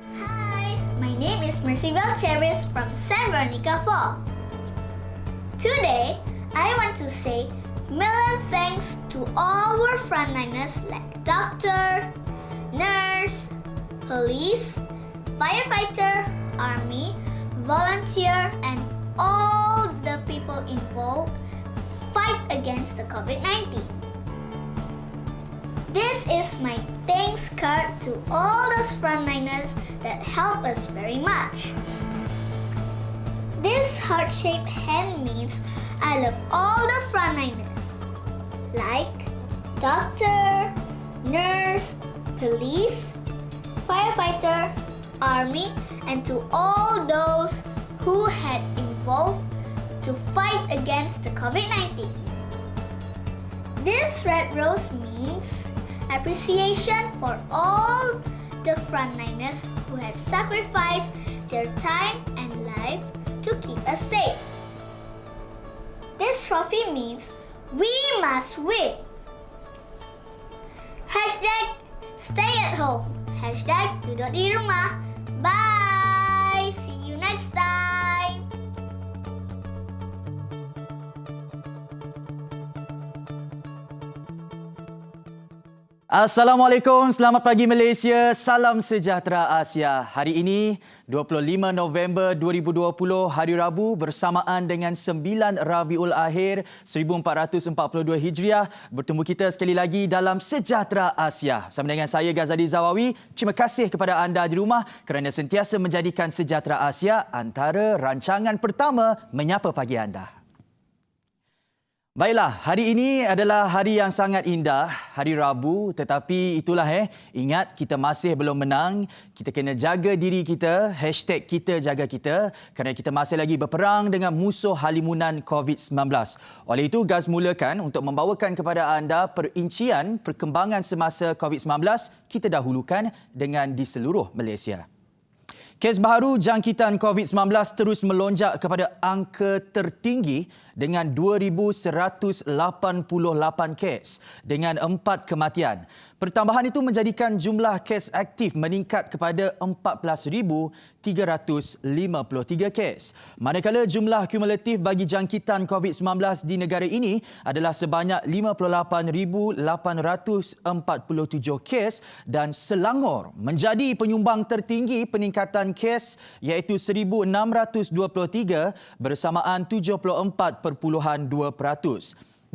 Hi, my name is Mercibel Cheris from San Veronica Fall. Today, I want to say million thanks to all our frontliners like doctor, nurse, police, firefighter, army, volunteer, and all the people involved fight against the COVID-19. This is my thanks card to all those frontliners that help us very much. This heart-shaped hand means I love all the frontliners, like doctor, nurse, police, firefighter, army, and to all those who had involved to fight against the COVID-19. This red rose means appreciation for all the frontliners who had sacrificed their time and life to keep us safe. This trophy means we must win. Hashtag stay at home. Hashtag duduk di rumah. Bye. See you next time. Assalamualaikum, selamat pagi Malaysia, salam sejahtera Asia. Hari ini 25 November 2020, hari Rabu bersamaan dengan 9 Rabiul Akhir 1442 Hijriah. Bertemu kita sekali lagi dalam Sejahtera Asia. Bersama dengan saya Ghazali Zawawi. Terima kasih kepada anda di rumah kerana sentiasa menjadikan Sejahtera Asia antara rancangan pertama menyapa pagi anda. Baiklah, hari ini adalah hari yang sangat indah, hari Rabu, tetapi itulah ingat kita masih belum menang. Kita kena jaga diri kita, hashtag kita jaga kita, kerana kita masih lagi berperang dengan musuh halimunan COVID-19. Oleh itu, Gaz mulakan untuk membawakan kepada anda perincian perkembangan semasa COVID-19 kita dahulukan dengan di seluruh Malaysia. Kes baharu jangkitan COVID-19 terus melonjak kepada angka tertinggi dengan 2,188 kes dengan 4 kematian. Pertambahan itu menjadikan jumlah kes aktif meningkat kepada 14,353 kes. Manakala jumlah kumulatif bagi jangkitan COVID-19 di negara ini adalah sebanyak 58,847 kes dan Selangor menjadi penyumbang tertinggi peningkatan kes iaitu 1,623 bersamaan 74.2%.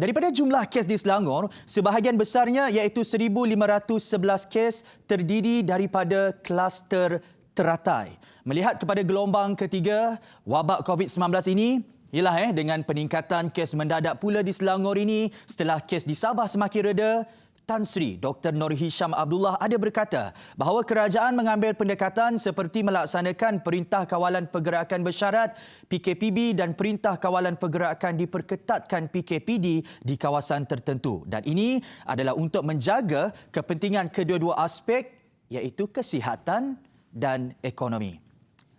Daripada jumlah kes di Selangor, sebahagian besarnya iaitu 1,511 kes terdiri daripada kluster teratai. Melihat kepada gelombang ketiga wabak COVID-19 ini, ialah dengan peningkatan kes mendadak pula di Selangor ini setelah kes di Sabah semakin reda, Tan Sri Dr. Nur Hisham Abdullah ada berkata bahawa kerajaan mengambil pendekatan seperti melaksanakan Perintah Kawalan Pergerakan Bersyarat PKPB dan Perintah Kawalan Pergerakan Diperketatkan PKPD di kawasan tertentu. Dan ini adalah untuk menjaga kepentingan kedua-dua aspek iaitu kesihatan dan ekonomi.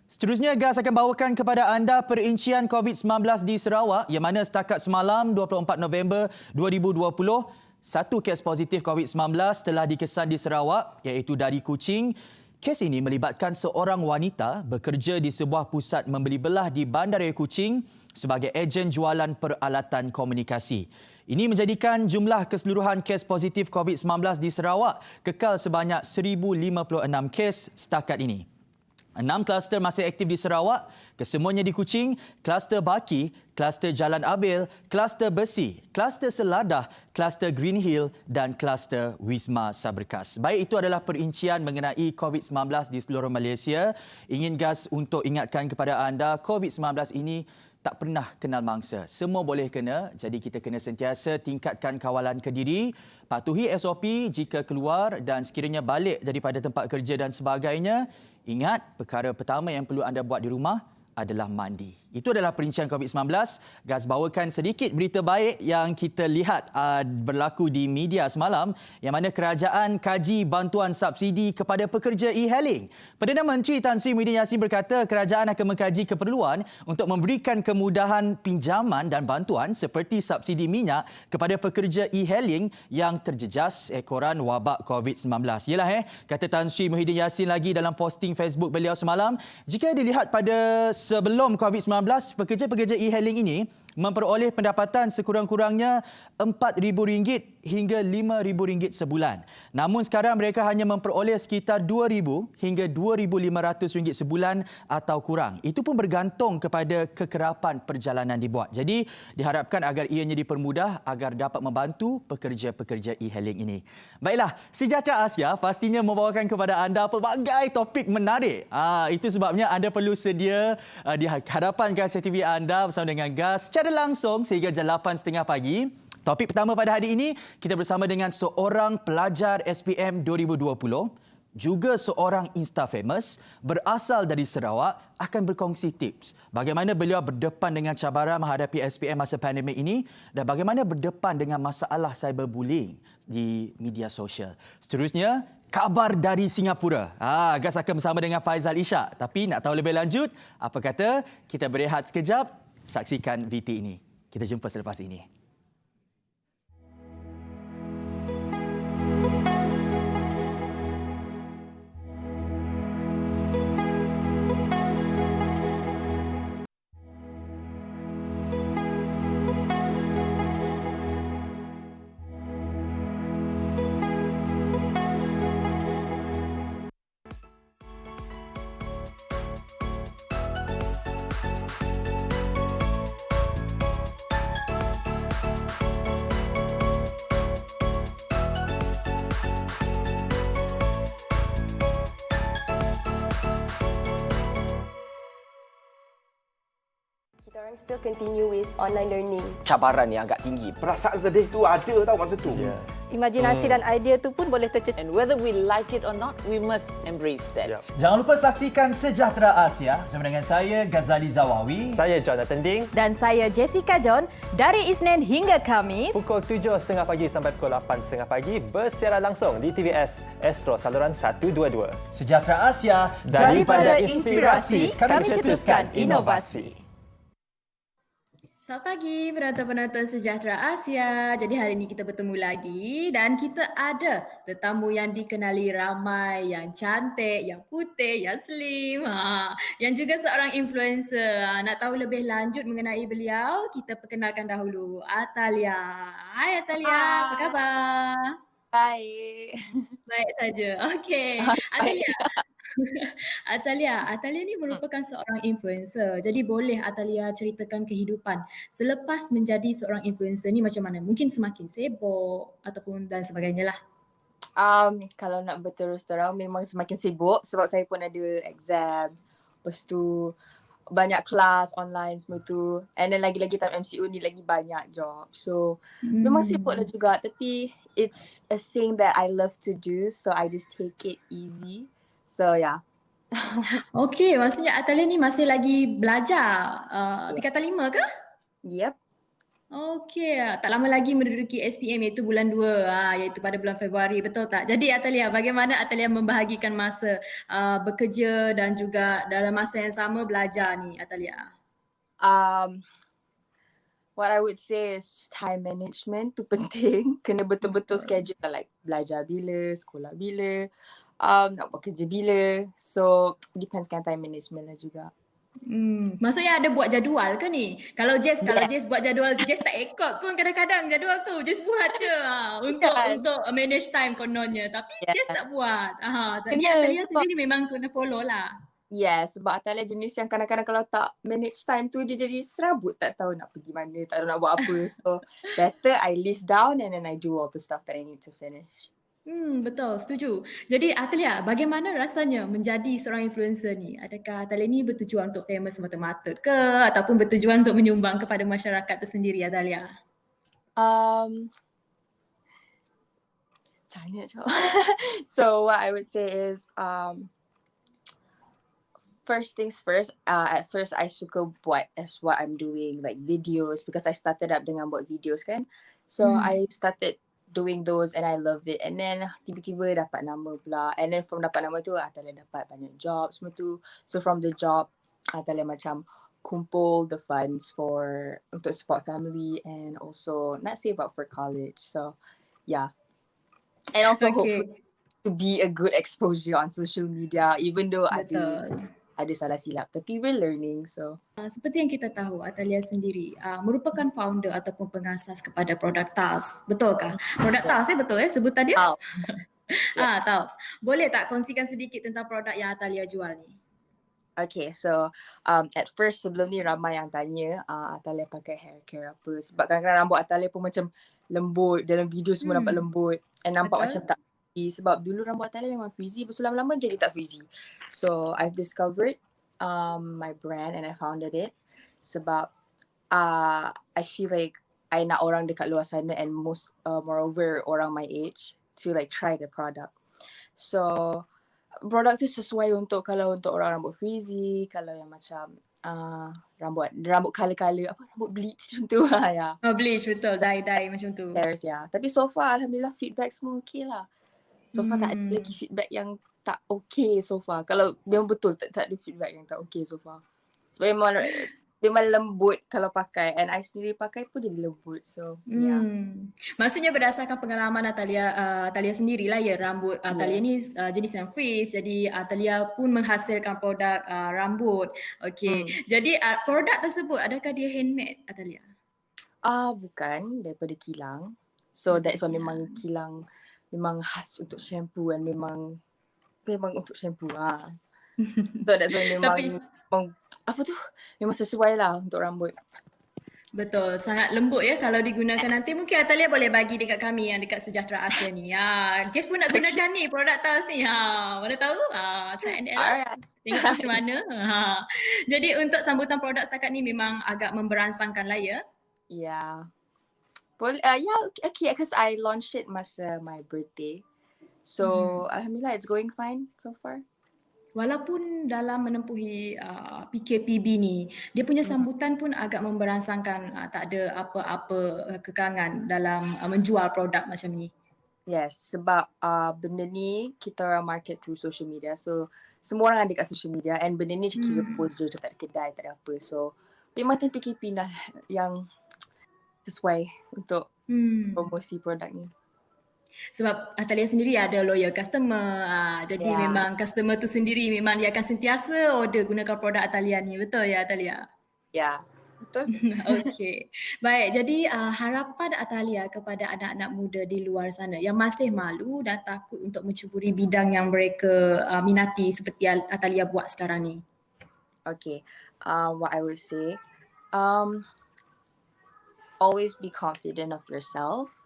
Seterusnya, Gaz akan bawakan kepada anda perincian COVID-19 di Sarawak yang mana setakat semalam 24 November 2020, satu kes positif COVID-19 telah dikesan di Sarawak iaitu dari Kuching. Kes ini melibatkan seorang wanita bekerja di sebuah pusat membeli belah di Bandaraya Kuching sebagai ejen jualan peralatan komunikasi. Ini menjadikan jumlah keseluruhan kes positif COVID-19 di Sarawak kekal sebanyak 1,056 kes setakat ini. 6 kluster masih aktif di Sarawak, kesemuanya di Kuching, kluster Baki, kluster Jalan Abil, kluster Besi, kluster Seladah, kluster Green Hill dan kluster Wisma Saberkas. Baik, itu adalah perincian mengenai COVID-19 di seluruh Malaysia. Ingin Gaz untuk ingatkan kepada anda, COVID-19 ini tak pernah kenal mangsa. Semua boleh kena, jadi kita kena sentiasa tingkatkan kawalan ke diri, patuhi SOP jika keluar dan sekiranya balik daripada tempat kerja dan sebagainya. Ingat, perkara pertama yang perlu anda buat di rumah adalah mandi. Itu adalah perincian COVID-19. Gaz bawakan sedikit berita baik yang kita lihat berlaku di media semalam, yang mana kerajaan kaji bantuan subsidi kepada pekerja e-hailing. Perdana Menteri Tan Sri Muhyiddin Yassin berkata kerajaan akan mengkaji keperluan untuk memberikan kemudahan pinjaman dan bantuan seperti subsidi minyak kepada pekerja e-hailing yang terjejas ekoran wabak COVID-19. Yalah kata Tan Sri Muhyiddin Yassin lagi dalam posting Facebook beliau semalam, jika dilihat pada sebelum COVID-19, pekerja-pekerja e-hailing ini memperoleh pendapatan sekurang-kurangnya RM4,000 hingga RM5,000 sebulan. Namun sekarang mereka hanya memperoleh sekitar RM2,000 hingga RM2,500 sebulan atau kurang. Itu pun bergantung kepada kekerapan perjalanan dibuat. Jadi diharapkan agar ianya dipermudah agar dapat membantu pekerja-pekerja e-hailing ini. Baiklah, Sejahtera Asia pastinya membawakan kepada anda pelbagai topik menarik. Itu sebabnya anda perlu sedia di hadapan kaca TV anda bersama dengan Gaz secara langsung sehingga jam 8.30 pagi. Topik pertama pada hari ini, kita bersama dengan seorang pelajar SPM 2020, juga seorang Insta-famous berasal dari Sarawak, akan berkongsi tips bagaimana beliau berdepan dengan cabaran menghadapi SPM masa pandemik ini dan bagaimana berdepan dengan masalah cyberbullying di media sosial. Seterusnya, kabar dari Singapura. Gaz akan bersama dengan Faizal Ishak. Tapi nak tahu lebih lanjut, apa kata kita berehat sekejap, saksikan VT ini. Kita jumpa selepas ini. Kita orang still continue with online learning. Cabaran yang agak tinggi. Perasaan sedih tu ada tau masa tu. Yeah. Imajinasi dan idea tu pun boleh tercetus. And whether we like it or not, we must embrace that. Yeah. Jangan lupa saksikan Sejahtera Asia bersama dengan saya, Ghazali Zawawi. Saya Jonathan Ding. Dan saya Jessica John dari Isnin hingga Khamis. Pukul 7.30 pagi sampai pukul 8.30 pagi bersiaran langsung di TVS Astro saluran 122. Sejahtera Asia, Daripada inspirasi, kami cetuskan inovasi. Selamat pagi penonton-penonton Sejahtera Asia. Jadi hari ini kita bertemu lagi dan kita ada tetamu yang dikenali ramai, yang cantik, yang putih, yang slim, yang juga seorang influencer. Nak tahu lebih lanjut mengenai beliau, kita perkenalkan dahulu Atalia. Hai Atalia, apa khabar? Baik. Baik saja. Okey. Atalia ni merupakan seorang influencer. Jadi boleh Atalia ceritakan kehidupan selepas menjadi seorang influencer ni macam mana? Mungkin semakin sibuk ataupun dan sebagainya lah. Kalau nak berterus terang memang semakin sibuk sebab saya pun ada exam. Lepas tu banyak kelas online semua tu. And then lagi-lagi time MCO ni lagi banyak job. So memang sibuk lah juga, tapi it's a thing that I love to do, so I just take it easy. So yeah. Okey, maksudnya Atalia ni masih lagi belajar tingkatan 5 ke? Yep. Okey, tak lama lagi menduduki SPM iaitu bulan 2, iaitu pada bulan Februari, betul tak? Jadi Atalia, bagaimana Atalia membahagikan masa bekerja dan juga dalam masa yang sama belajar ni Atalia? What I would say is time management tu penting. Kena betul-betul schedule lah, like belajar bila, sekolah bila, nak buat kerja bila. So depends kan time management lah juga. Maksudnya ada buat jadual ke ni? Kalau Jess buat jadual, Jess tak ikut pun kadang-kadang jadual tu. Jess buat je untuk manage time kononnya. Tapi Jess tak buat. Tadi Atalia sendiri memang kena follow lah. Yes, sebab Atalia jenis yang kadang-kadang kalau tak manage time tu dia jadi serabut, tak tahu nak pergi mana, tak tahu nak buat apa. So better I list down and then I do all the stuff that I need to finish. Betul, setuju. Jadi Atalia, bagaimana rasanya menjadi seorang influencer ni? Adakah Atalia ni bertujuan untuk famous semata-mata ke ataupun bertujuan untuk menyumbang kepada masyarakat tu sendiri Atalia? Tanya je. So what I would say is first things first, at first I suka buat as what I'm doing, like videos, because I started up dengan buat videos kan. So I started doing those and I love it. And then tiba-tiba dapat nama pula. And then from dapat nama tu, Atalia dapat banyak job semua tu. So from the job, Atalia macam kumpul the funds untuk support family and also not save up for college. So yeah. And also hopefully to be a good exposure on social media, even though ada salah silap, tapi we're learning. So seperti yang kita tahu, Atalia sendiri merupakan founder ataupun pengasas kepada produk Tals. Betulkah? Produk Tals betul sebutan dia? Tals. Tals. Boleh tak kongsikan sedikit tentang produk yang Atalia jual ni? Okay, so at first sebelum ni ramai yang tanya Atalia pakai hair care apa. Sebab kadang-kadang rambut Atalia pun macam lembut. Dalam video semua nampak lembut. And nampak macam tak frizzy. Sebab dulu rambut Atalia memang frizzy. Lepas lama-lama jadi tak frizzy. So I've discovered my brand and I founded it. Sebab I feel like I nak orang dekat luar sana and moreover orang my age to like try the product. So produk tu sesuai untuk kalau untuk orang rambut frizzy, kalau yang macam rambut color-color, rambut bleach macam tu. Ya. Bleach betul, dye macam tu. Yes, ya. Tapi so far alhamdulillah feedback semua okay lah. So far tak ada lagi feedback yang tak okay so far. Kalau memang betul tak ada feedback yang tak okay so far. Sebab memang lembut kalau pakai, and I sendiri pakai pun jadi lembut. So yeah. Maksudnya berdasarkan pengalaman Atalia sendirilah ya, rambut Atalia ni jenis yang frizz, jadi Atalia pun menghasilkan produk rambut. Okay. Jadi produk tersebut adakah dia handmade, Atalia? Bukan, daripada kilang. So that's why memang kilang memang khas untuk shampoo and memang untuk shampoo. So that's why memang memang sesuai lah untuk rambut. Betul, sangat lembut ya kalau digunakan. Nanti mungkin Atalia boleh bagi dekat kami yang dekat Sejahtera Asia ni. Jeff pun nak gunakan ni produk Tals ni. Mana tahu? Try and error. Tengok macam mana. Jadi untuk sambutan produk setakat ni memang agak memberansangkan lah ya. Yeah. Okay, because I launched it masa my birthday. So alhamdulillah it's going fine so far. Walaupun dalam menempuhi PKPB ni, dia punya sambutan pun agak memberansangkan, tak ada apa-apa kekangan dalam menjual produk macam ni. Yes, sebab benda ni kita orang market through social media. So semua orang ada kat social media and benda ni kira post je, tak ada kedai, tak ada apa. So memang time PKP lah yang sesuai untuk promosi produk ni. Sebab Atalia sendiri ada loyal customer. Jadi memang customer tu sendiri memang dia akan sentiasa order gunakan produk Atalia ni. Betul ya Atalia? Ya, betul. Okey. Baik, jadi harapan Atalia kepada anak-anak muda di luar sana yang masih malu dan takut untuk mencuburi bidang yang mereka minati seperti Atalia buat sekarang ni. Okay. What I would say, always be confident of yourself.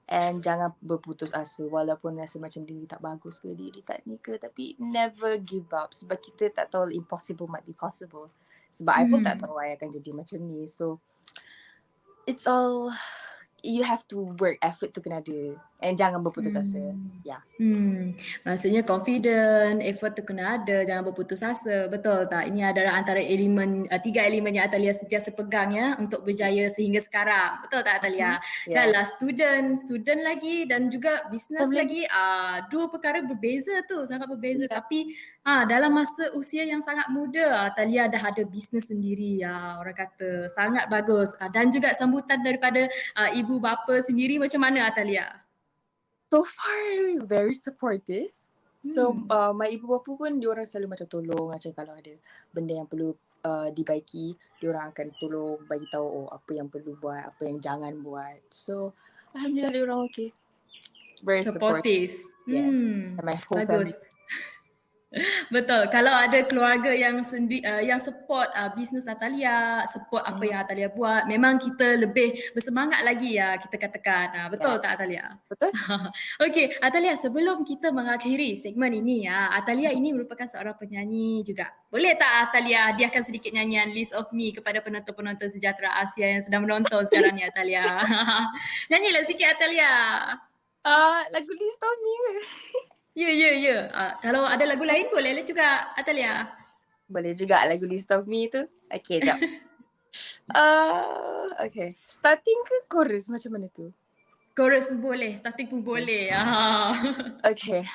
And jangan berputus asa walaupun rasa macam diri tak bagus ke, diri tak ni ke, tapi never give up sebab kita tak tahu impossible might be possible. Sebab I pun tak tahu I akan jadi macam ni. So it's all, you have to work, effort tu kena ada, and jangan berputus asa. Yeah. Maksudnya confident, effort tu kena ada, jangan berputus asa. Betul tak? Ini adalah antara elemen, 3 elemen yang Atalia sentiasa pegang ya untuk berjaya sehingga sekarang. Betul tak Atalia? Yeah. Dah lah student lagi dan juga business lagi. Dua perkara berbeza tu, sangat berbeza. Tapi dalam masa usia yang sangat muda, Atalia dah ada business sendiri. Orang kata sangat bagus. Dan juga sambutan daripada ibu bapa sendiri macam mana Atalia? So far very supportive. So my ibu bapa pun diorang selalu macam tolong macam kalau ada benda yang perlu dibaiki, diorang akan tolong bagi tahu apa yang perlu buat, apa yang jangan buat. So alhamdulillah diorang okay. Very supportive. Yes. And my whole family. Betul. Kalau ada keluarga yang support bisnes Atalia, support apa yang Atalia buat, memang kita lebih bersemangat lagi ya kita katakan. Betul tak Atalia? Betul. Okey, Atalia, sebelum kita mengakhiri segmen ini Atalia ini merupakan seorang penyanyi juga. Boleh tak Atalia hadiahkan sedikit nyanyian List of Me kepada penonton-penonton Sejahtera Asia yang sedang menonton sekarang ni Atalia? Nyanyilah sikit Atalia. Lagu List of Me. Ya. Kalau ada lagu lain boleh juga Atalia. Boleh juga lagu List of Me tu. Okay, jap. Okay. Starting ke chorus macam mana tu? Chorus pun boleh, starting pun boleh. Okay.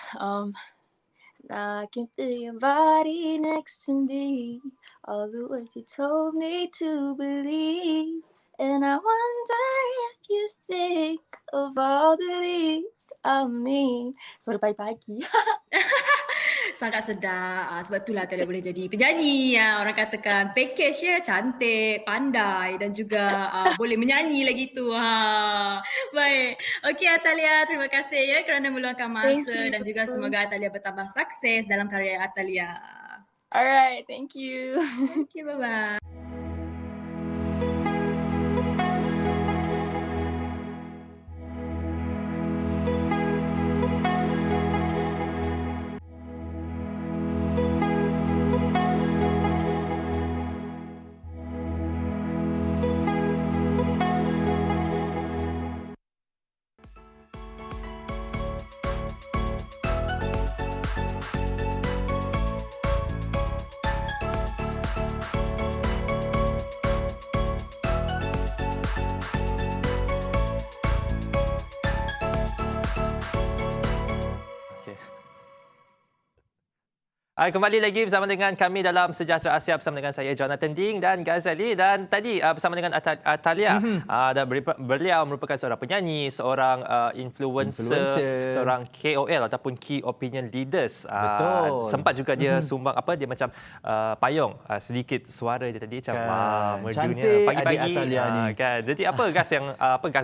I can feel your body next to me. All the words you told me to believe. And I wonder if you think of all the leaves of me. Suara pagi-pagi. Sangat sedap. Sebab itulah Atalia boleh jadi penyanyi. Orang katakan package ya, cantik, pandai dan juga boleh menyanyi lagi tu. Baik. Okey Atalia, terima kasih ya kerana meluangkan Thank masa you. dan juga semoga Atalia bertambah sukses dalam karya Atalia. Alright, thank you. Thank you, bye-bye. Kembali lagi bersama dengan kami dalam Sejahtera Asia bersama dengan saya Jonathan Ding dan Ghazali, dan tadi bersama dengan Atalia. Dan beliau merupakan seorang penyanyi, seorang influencer, seorang KOL ataupun Key Opinion Leaders. Betul. Sempat juga dia sumbang dia macam payung sedikit suara dia tadi macam merdunya pagi-pagi Atalia ni. Kan. Jadi apa Gas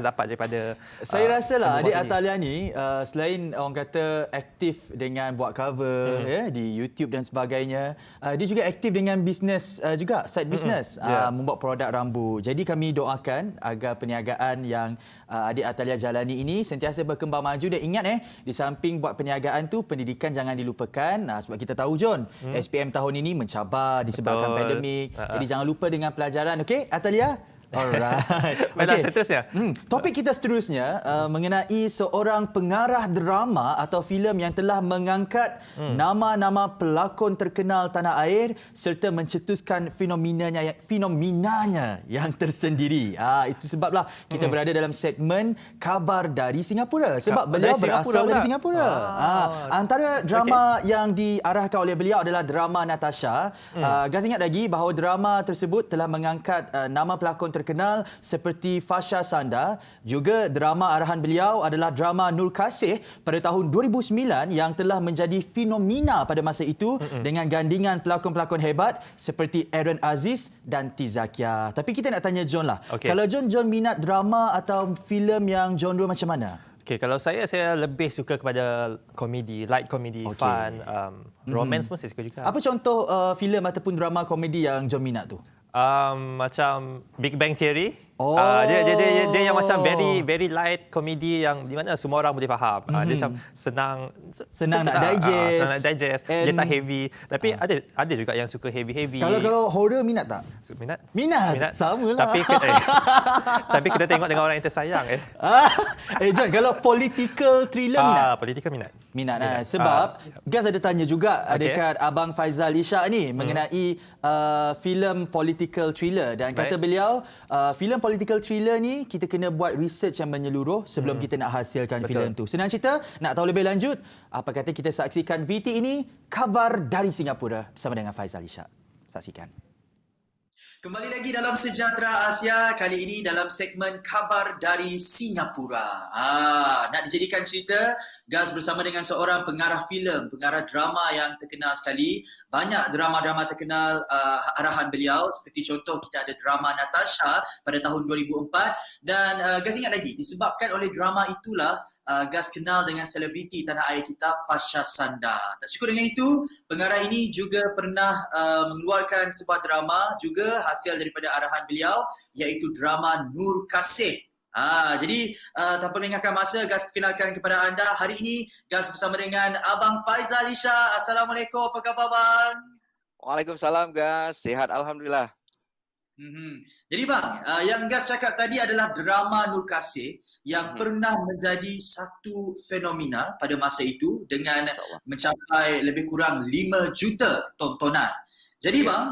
dapat daripada saya rasalah adik Atalia ni selain orang kata aktif dengan buat cover di YouTube dan sebagainya, dia juga aktif dengan bisnes juga, side business, membuat produk rambut. Jadi kami doakan agar perniagaan yang adik Atalia jalani ini sentiasa berkembang maju. Dan ingat di samping buat perniagaan tu, pendidikan jangan dilupakan. Sebab kita tahu John, SPM tahun ini mencabar disebabkan pandemik. Jadi jangan lupa dengan pelajaran. Okey Atalia? Alright. Okay. Seterusnya. Topik kita seterusnya mengenai seorang pengarah drama atau filem yang telah mengangkat nama-nama pelakon terkenal tanah air serta mencetuskan fenomenanya yang tersendiri. Itu sebablah kita berada dalam segmen Khabar dari Singapura. Sebab beliau berasal dari Singapura. Antara drama yang diarahkan oleh beliau adalah drama Natasha. Guys ingat lagi bahawa drama tersebut telah mengangkat nama pelakon terkenal seperti Fasha Sanda. Juga drama arahan beliau adalah drama Nur Kasih pada tahun 2009 yang telah menjadi fenomena pada masa itu dengan gandingan pelakon-pelakon hebat seperti Aaron Aziz dan Tizakia. Tapi kita nak tanya John lah. Kalau John minat drama atau filem yang genre macam mana? Kalau saya lebih suka kepada komedi, light komedi, fun, romance pun saya suka juga. Apa contoh filem ataupun drama komedi yang John minat tu? Macam Big Bang Theory. Dia yang macam very light komedi yang di mana semua orang boleh faham. Dia macam senang nak digest. Senang nak digest. Dia tak heavy. Tapi ada juga yang suka heavy. Kalau horror minat tak? Minat. Sama lah. Tapi kita tengok dengan orang yang tersayang. John, kalau political thriller minat? Political minat. Sebab Gas ada tanya juga dekat Abang Faizal Ishak ni mengenai filem political thriller, dan kata beliau filem political thriller ni kita kena buat research yang menyeluruh sebelum kita nak hasilkan filem tu. Senang cerita, nak tahu lebih lanjut, apa kata kita saksikan VT ini, Khabar dari Singapura bersama dengan Faizal Ishak. Saksikan. Kembali lagi dalam Sejahtera Asia, kali ini dalam segmen Khabar dari Singapura. Nak dijadikan cerita, Gas bersama dengan seorang pengarah filem, pengarah drama yang terkenal sekali. Banyak drama-drama terkenal arahan beliau, seperti contoh kita ada drama Natasha pada tahun 2004. Dan Gas ingat lagi, disebabkan oleh drama itulah Gas kenal dengan selebriti tanah air kita, Fasha Sanda. Tak cukup dengan itu, pengarah ini juga pernah mengeluarkan sebuah drama juga hasil daripada arahan beliau, iaitu drama Nur Kasih. Jadi tanpa melengahkan masa, Gas perkenalkan kepada anda hari ini Gas bersama dengan Abang Faizal Ishak. Assalamualaikum, apa khabar bang? Waalaikumsalam Gas, sihat alhamdulillah. Jadi bang, yang Gas cakap tadi adalah drama Nur Kasih yang pernah menjadi satu fenomena pada masa itu dengan mencapai lebih kurang 5 juta tontonan. Jadi Ya. bang,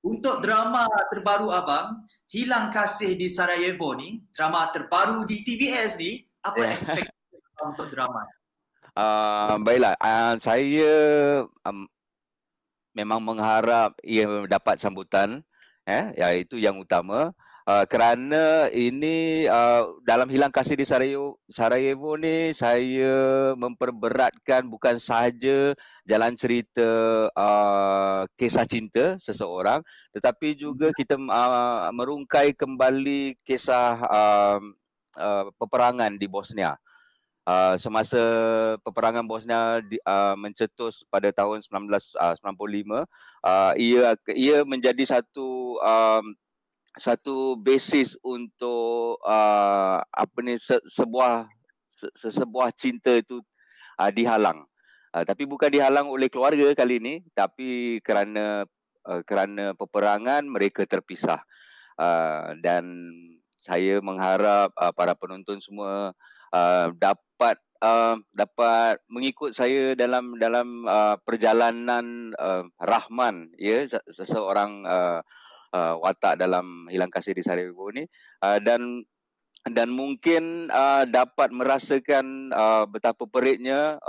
untuk drama terbaru abang, Hilang Kasih di Sarajevo ni, drama terbaru di TVS ni, apa Ya. ekspektasi abang untuk drama? Baiklah, saya memang mengharap ia dapat sambutan, iaitu yang utama. Kerana ini dalam Hilang Kasih di Sarajevo ni, saya memperberatkan bukan sahaja jalan cerita kisah cinta seseorang, tetapi juga kita merungkai kembali kisah peperangan di Bosnia. Semasa peperangan Bosnia mencetus pada tahun 1995, ia menjadi satu basis untuk sebuah cinta itu dihalang. Tapi bukan dihalang oleh keluarga kali ini, tapi kerana peperangan mereka terpisah. Dan saya mengharap para penonton semua dapat mengikut saya dalam perjalanan Rahman, ya, seseorang watak dalam Hilang Kasih di Sarajevo ni, dan mungkin dapat merasakan betapa peritnya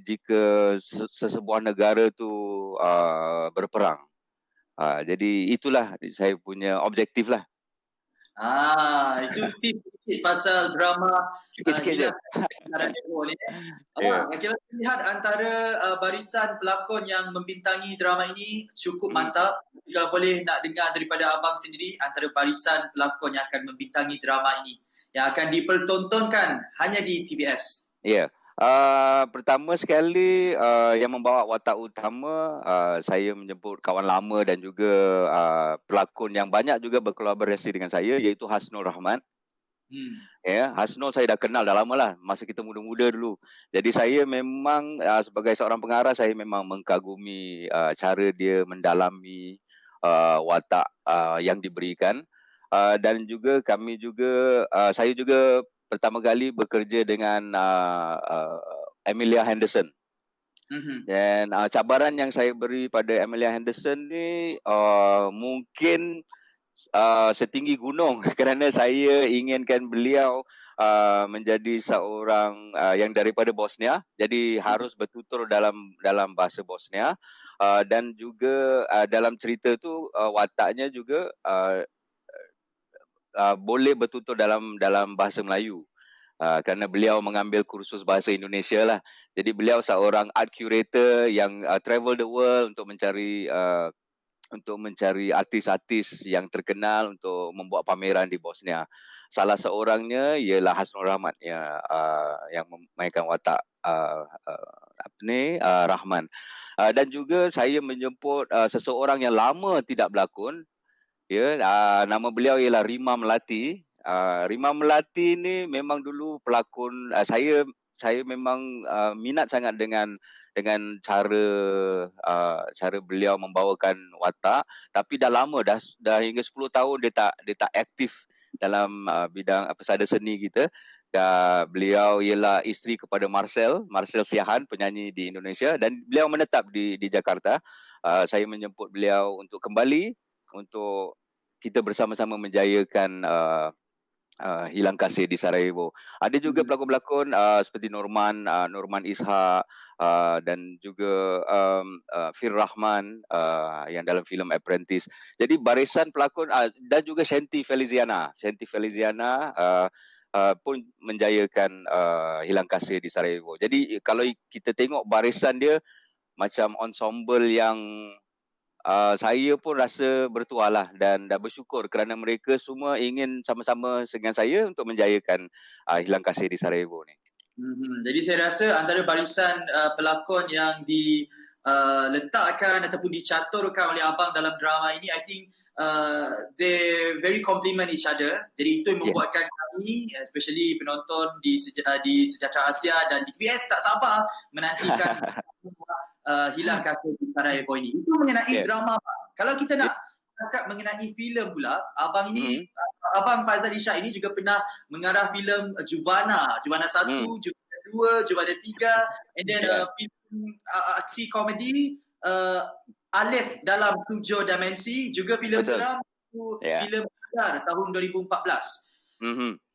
jika sesebuah negara tu berperang. Jadi itulah saya punya objektif lah. Itu tips sikit pasal drama Sikit-sikit je. Hilang Kasih di Sarajevo ni. Ya. Abang, kita lihat antara barisan pelakon yang membintangi drama ini cukup Hmm. mantap. Kalau boleh nak dengar daripada abang sendiri antara barisan pelakon yang akan membintangi drama ini yang akan dipertontonkan hanya di TVS. Ya. Pertama sekali yang membawa watak utama, saya menyebut kawan lama dan juga pelakon yang banyak juga berkolaborasi dengan saya, iaitu Hasnul Rahman. Ya, Hasnul saya dah kenal dah lama lah, masa kita muda-muda dulu. Jadi saya memang sebagai seorang pengarah, saya memang mengkagumi cara dia mendalami watak yang diberikan. Dan juga saya juga pertama kali bekerja dengan Amelia Henderson. Dan cabaran yang saya beri pada Amelia Henderson ni mungkin setinggi gunung kerana saya inginkan beliau menjadi seorang yang daripada Bosnia, jadi harus bertutur dalam bahasa Bosnia, dan juga dalam cerita tu wataknya juga boleh bertutur dalam bahasa Melayu. Kerana beliau mengambil kursus bahasa Indonesia lah. Jadi beliau seorang art curator yang travel the world untuk mencari artis-artis yang terkenal untuk membuat pameran di Bosnia. Salah seorangnya ialah Hasnul Rahman yang memainkan watak Rahman. Dan juga saya menjemput seseorang yang lama tidak berlakon. Ya, nama beliau ialah Rima Melati. Rima Melati ni memang dulu pelakon, saya memang minat sangat dengan cara beliau membawakan watak, tapi dah lama dah hingga 10 tahun dia tak aktif dalam bidang pesada seni kita. Beliau ialah isteri kepada Marcel Siahan, penyanyi di Indonesia, dan beliau menetap di Jakarta. Saya menjemput beliau untuk kembali untuk kita bersama-sama menjayakan Hilang Kasih di Sarajevo. Ada juga pelakon-pelakon seperti Norman Ishak dan juga Fir Rahman yang dalam filem Apprentice. Jadi barisan pelakon dan juga Shanti Feliziana pun menjayakan Hilang Kasih di Sarajevo. Jadi kalau kita tengok barisan dia macam ensemble yang saya pun rasa bertuah lah dan bersyukur kerana mereka semua ingin sama-sama dengan saya untuk menjayakan Hilang Kasih di Sarajevo ni. Jadi saya rasa antara barisan pelakon yang diletakkan ataupun dicaturkan oleh abang dalam drama ini, I think they very complement each other. Jadi itu yang membuatkan kami, especially penonton di Sejahtera Asia dan di TVS tak sabar menantikan Hilang Kasih di Sarajevo ini. Itu mengenai drama. Kalau kita nak cakap mengenai filem pula, abang ini, abang Faizal Ishak ini juga pernah mengarah filem Juvana 1, Juvana 2, Juvana 3, and then filem aksi komedi Alif dalam 7 dimensi, juga filem Betul. seram, filem Badar tahun 2014.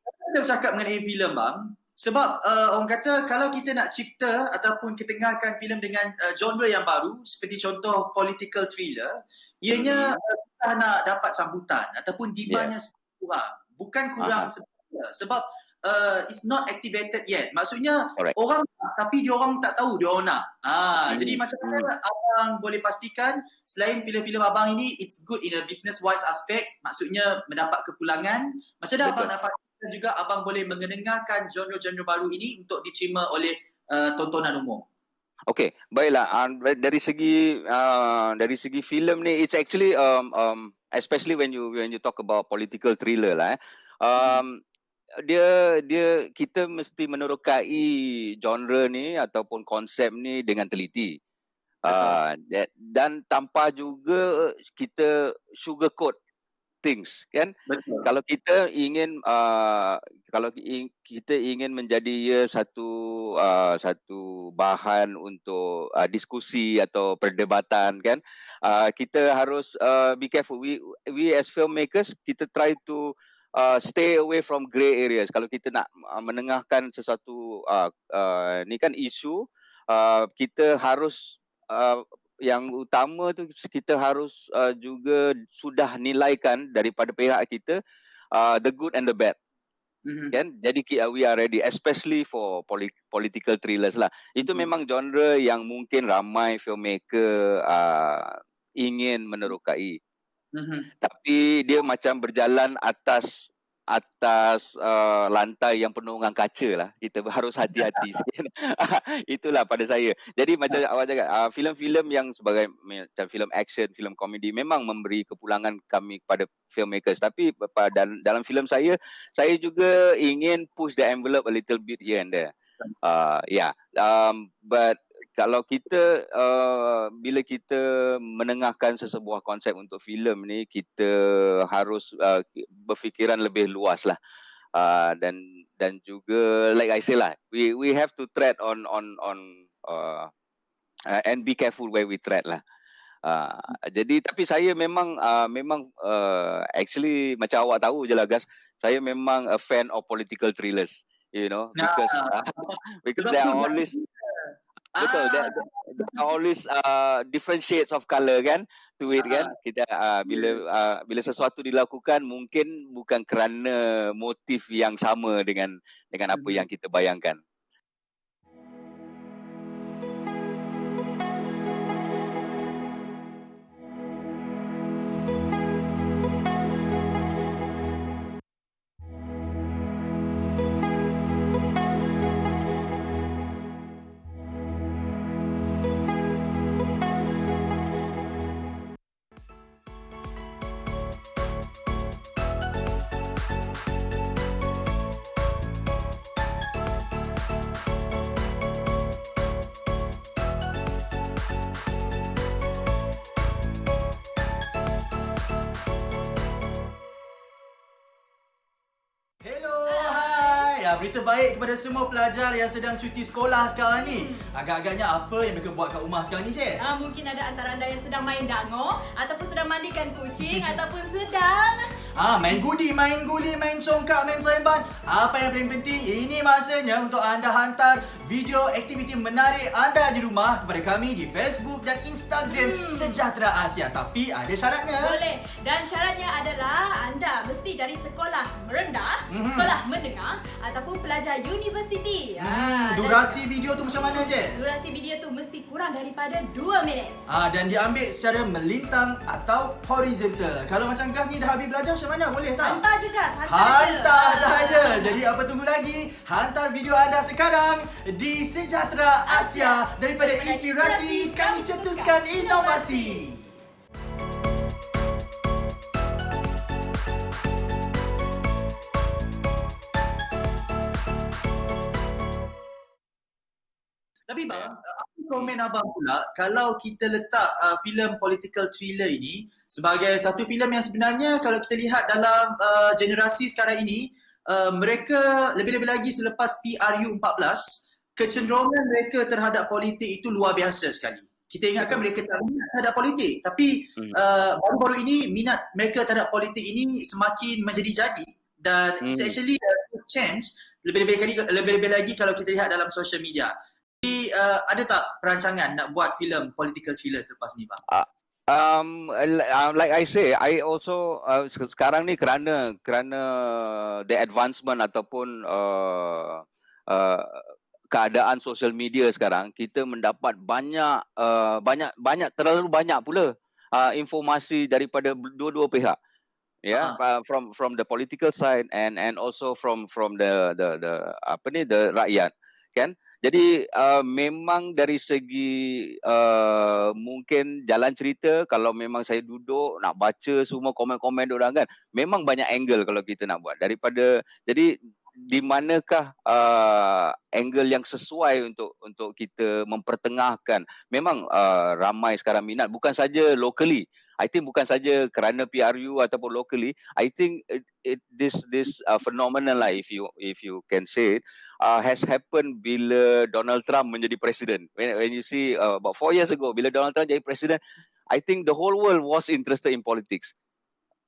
Kita bercakap mengenai filem bang, sebab orang kata kalau kita nak cipta ataupun ketengahkan filem dengan genre yang baru seperti contoh political thriller, ianya kita nak dapat sambutan ataupun demandnya kurang. Bukan kurang sebenarnya, sebab it's not activated yet. Maksudnya orang nak, tapi diorang tak tahu diorang nak. Jadi macam mana abang boleh pastikan selain filem-filem abang ini it's good in a business wise aspect, maksudnya mendapat kepulangan. Macam mana abang nak pastikan juga abang boleh mengenengahkan genre-genre baru ini untuk diterima oleh tontonan umum? Okay, baiklah. Dari segi filem ni, it's actually especially when you talk about political thriller lah. Dia kita mesti menerokai genre ni ataupun konsep ni dengan teliti. Dan tanpa juga kita sugarcoat things, kan? Betul. Kalau kita ingin kita ingin menjadi satu bahan untuk diskusi atau perdebatan, kan? Kita harus be careful. We as filmmakers, kita try to stay away from grey areas. Kalau kita nak menengahkan sesuatu ni kan isu, kita harus yang utama tu kita harus juga sudah nilaikan daripada pihak kita the good and the bad. Kan? Jadi we are ready, especially for political thrillers lah. Itu memang genre yang mungkin ramai filmmaker ingin menerokai. Tapi dia macam berjalan atas lantai yang penuh dengan kaca lah. Kita harus hati-hati sikit. Itulah pada saya. Jadi macam awak cakap, filem-filem yang sebagai macam filem action, filem komedi memang memberi kepulangan kami kepada filmmakers. Tapi dalam filem saya juga ingin push the envelope a little bit here and there. But kalau kita bila kita menengahkan sesebuah konsep untuk filem ni, kita harus berfikiran lebih luas lah, dan juga like I say lah, we have to tread on and be careful where we tread lah. Jadi tapi saya memang actually macam awak tahu je lah guys, saya memang a fan of political thrillers, you know, because there are always betul, there are always different shades of color kan to it, kan. Kita bila sesuatu dilakukan mungkin bukan kerana motif yang sama dengan apa yang kita bayangkan. Berita baik kepada semua pelajar yang sedang cuti sekolah sekarang ni. Agak-agaknya apa yang mereka buat kat rumah sekarang ni, Jess? Mungkin ada antara anda yang sedang main dango, ataupun sedang mandikan kucing, ataupun sedang main guli, main congkak, main seremban. Apa yang paling penting, ini masanya untuk anda hantar video aktiviti menarik anda di rumah kepada kami di Facebook dan Instagram Sejahtera Asia. Tapi ada syaratnya. Boleh. Dan syaratnya adalah anda mesti dari sekolah rendah, sekolah menengah, ataupun pelajar universiti. Durasi video tu macam mana, Jess? Durasi video tu mesti kurang daripada 2 minit. Dan diambil secara melintang atau horizontal. Kalau macam Gas ni dah habis belajar, macam mana? Boleh tak? Hantar je, Gas. Hantar sahaja. Jadi apa tunggu lagi? Hantar video anda sekarang di Sejahtera Asia. Daripada inspirasi, kami cetuskan inovasi. Tapi bang, apa komen abang pula kalau kita letak filem political thriller ini sebagai satu filem yang sebenarnya kalau kita lihat dalam generasi sekarang ini, mereka lebih-lebih lagi selepas PRU 14, kecenderungan mereka terhadap politik itu luar biasa sekali. Kita ingatkan Betul. mereka tak minat terhadap politik, tapi baru-baru ini minat mereka terhadap politik ini semakin menjadi-jadi dan it's actually a good change lebih-lebih lagi kalau kita lihat dalam social media. Jadi ada tak perancangan nak buat filem political thriller selepas ni, bang? Like I say, I also sekarang ni kerana the advancement ataupun keadaan social media sekarang, kita mendapat banyak terlalu banyak pula informasi daripada dua-dua pihak. From the political side and also from the rakyat, kan? Jadi memang dari segi mungkin jalan cerita, kalau memang saya duduk nak baca semua komen-komen diorang kan, memang banyak angle kalau kita nak buat daripada, jadi di manakah angle yang sesuai untuk kita mempertengahkan. Memang ramai sekarang minat, bukan saja locally. I think bukan saja kerana PRU ataupun locally. I think this phenomenon lah, if you can say it, has happened bila Donald Trump menjadi presiden. When you see about 4 years ago, bila Donald Trump jadi presiden, I think the whole world was interested in politics.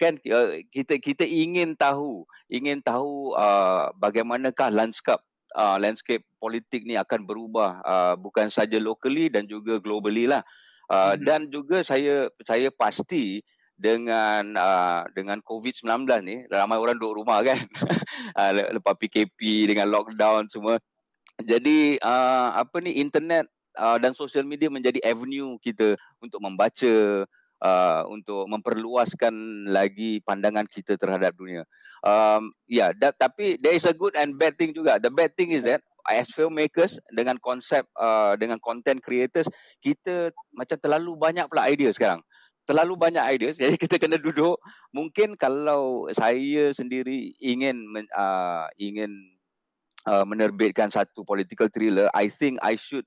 Kan kita ingin tahu bagaimanakah landscape politik ni akan berubah, bukan saja locally dan juga globally lah. Dan juga saya pasti dengan COVID-19 ni, ramai orang duduk rumah kan. Lepas PKP dengan lockdown semua. Jadi internet dan social media menjadi avenue kita untuk membaca, untuk memperluaskan lagi pandangan kita terhadap dunia. Tapi there is a good and bad thing juga. The bad thing is that as filmmakers, dengan konsep, dengan content creators, kita macam terlalu banyak pula idea sekarang. Terlalu banyak idea, jadi kita kena duduk. Mungkin kalau saya sendiri ingin menerbitkan satu political thriller, I think I should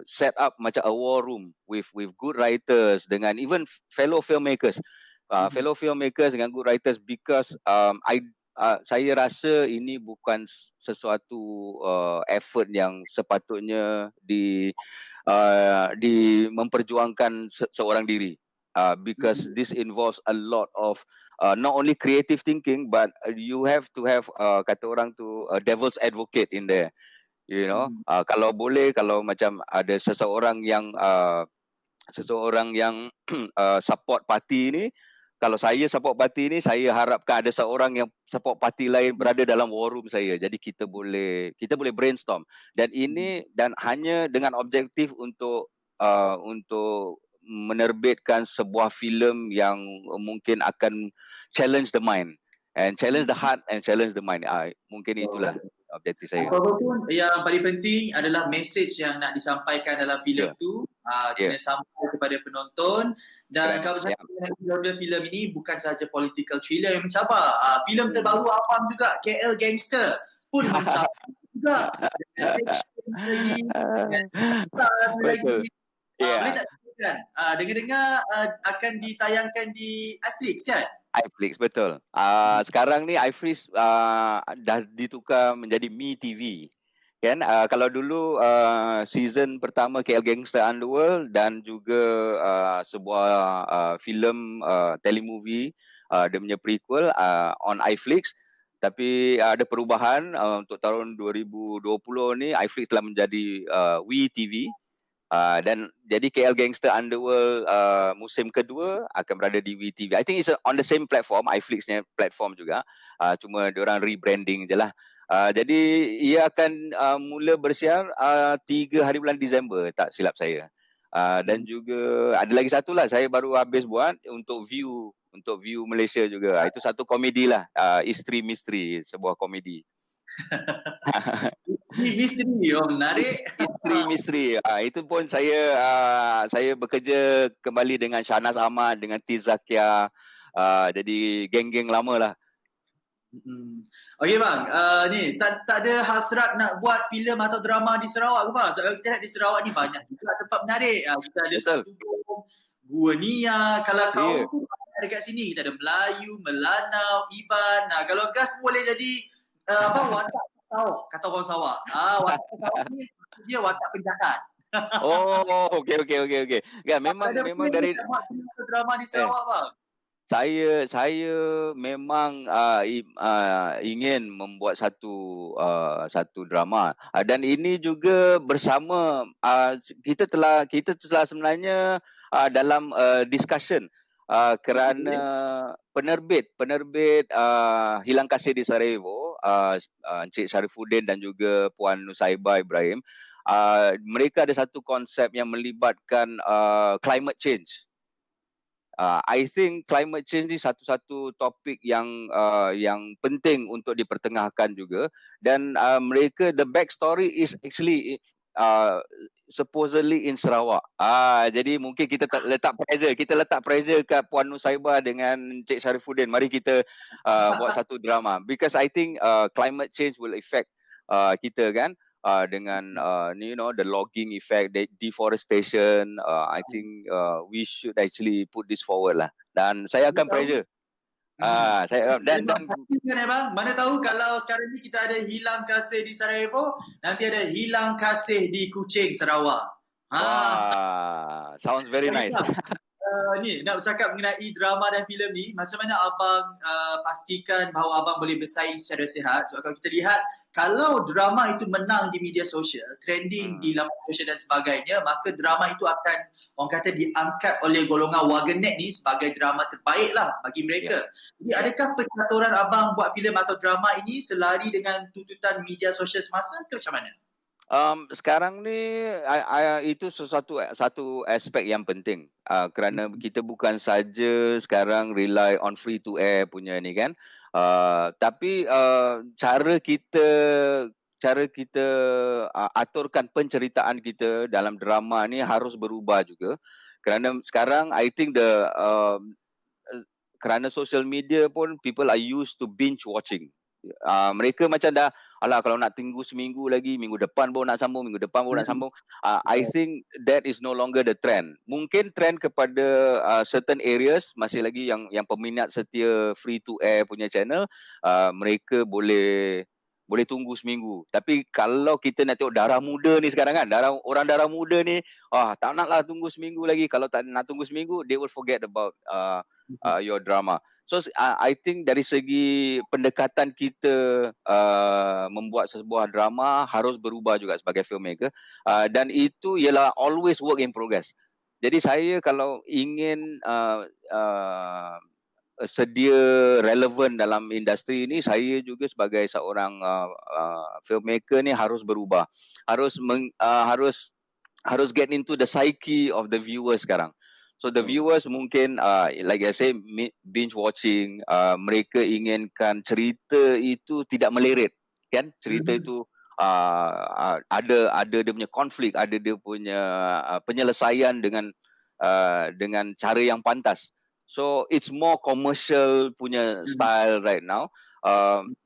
set up macam a war room with good writers dengan even fellow filmmakers, dengan good writers, because saya rasa ini bukan sesuatu effort yang sepatutnya memperjuangkan seorang diri, because this involves a lot of not only creative thinking, but you have to have kata orang tu devil's advocate in there. You know, kalau boleh, kalau macam ada seseorang yang support parti ni, kalau saya support parti ni, saya harapkan ada seorang yang support parti lain berada dalam war room saya. Jadi kita boleh brainstorm, dan hanya dengan objektif untuk menerbitkan sebuah filem yang mungkin akan challenge the mind and challenge the heart and challenge the mind. Mungkin itulah objektif saya. Apapun yang paling penting adalah message yang nak disampaikan dalam filem tu kena sampai kepada penonton. Dan kalau saya dengan filem ini bukan sahaja political thriller yang mencabar. Filem terbaru abang juga, KL Gangster, pun mencabar juga. Betul. Boleh tak ceritakan? Dengar-dengar akan ditayangkan di iFlix kan? iFlix, betul. Sekarang ni iFlix dah ditukar menjadi MeTV. Kan? Kalau dulu season pertama KL Gangster Underworld dan juga sebuah filem telemovie, dia punya prequel on iFlix. Tapi ada perubahan untuk tahun 2020 ni, iFlix telah menjadi WeTV. Dan jadi KL Gangster Underworld musim kedua akan berada di WeTV. I think it's on the same platform, iFlix-nya platform juga. Cuma diorang rebranding je lah. Jadi ia akan mula bersiar 3 hari bulan Disember, tak silap saya. Dan juga ada lagi satu lah, saya baru habis buat untuk View Malaysia juga. Itu satu komedi lah, Isteri Misteri, sebuah komedi. Misteri, menarik. Misteri. Itu pun saya bekerja kembali dengan Shahnaz Ahmad, dengan Tiz Zakia. Jadi geng-geng lama lah. Okey bang, ni tak ada hasrat nak buat filem atau drama di Sarawak ke bang? Sebab kita lihat di Sarawak ni banyak juga tempat menarik. Kita ada Setubong, Gua Nia, kalau kau pun dekat sini kita ada Melayu, Melanau, Iban. Kalau gas boleh jadi watak Sarawak, kata orang Sarawak. Watak Sarawak ni dia watak penjahat. Oh, okey. Kan memang dari drama di Sarawak bang. Saya memang ingin membuat satu drama, dan ini juga bersama kita telah sebenarnya dalam discussion kerana penerbit Hilang Kasih di Sarajevo, Encik Syarifuddin dan juga Puan Nusaibah Ibrahim, mereka ada satu konsep yang melibatkan climate change. I think climate change ni satu topik yang penting untuk dipertengahkan juga, dan mereka, the backstory is actually supposedly in Sarawak. Jadi mungkin kita letak pressure kat Puan Nusaibah dengan Encik Syarifuddin. Mari kita buat satu drama, because I think climate change will affect kita kan. Dengan the logging effect, the deforestation, I think we should actually put this forward lah. Dan saya akan pressure. Saya dan mana tahu kalau sekarang ni kita ada Hilang Kasih di Sarajevo, nanti ada Hilang Kasih di Kuching, Sarawak. Sounds very nice. Ni nak bercakap mengenai drama dan filem ni, macam mana abang pastikan bahawa abang boleh bersaing secara sihat? Sebab kalau kita lihat, kalau drama itu menang di media sosial, trending di laman sosial dan sebagainya, maka drama itu akan, orang kata, diangkat oleh golongan warganet ni sebagai drama terbaik lah bagi mereka. Jadi adakah percaturan abang buat filem atau drama ini selari dengan tuntutan media sosial semasa ke macam mana? Sekarang ni itu satu aspek yang penting, kerana kita bukan saja sekarang rely on free to air punya ni kan, tapi cara kita aturkan penceritaan kita dalam drama ni harus berubah juga, kerana sekarang I think kerana social media pun people are used to binge watching. Mereka macam dah, kalau nak tunggu seminggu lagi, minggu depan baru nak sambung. I think that is no longer the trend. Mungkin trend kepada certain areas masih lagi yang peminat setia free to air punya channel, mereka boleh tunggu seminggu. Tapi kalau kita nak tengok darah muda ni sekarang kan, orang darah muda ni tak naklah tunggu seminggu lagi. Kalau tak nak tunggu seminggu, they will forget about your drama. So I think dari segi pendekatan kita membuat sebuah drama harus berubah juga sebagai filmmaker, dan itu ialah always work in progress. Jadi saya kalau ingin sedia relevan dalam industri ini, saya juga sebagai seorang filmmaker ni harus berubah, harus get into the psyche of the viewer sekarang. So the viewers mungkin like I say, binge watching, mereka inginkan cerita itu tidak meleret kan, cerita itu ada dia punya konflik, ada dia punya penyelesaian dengan cara yang pantas. So it's more commercial punya style right now,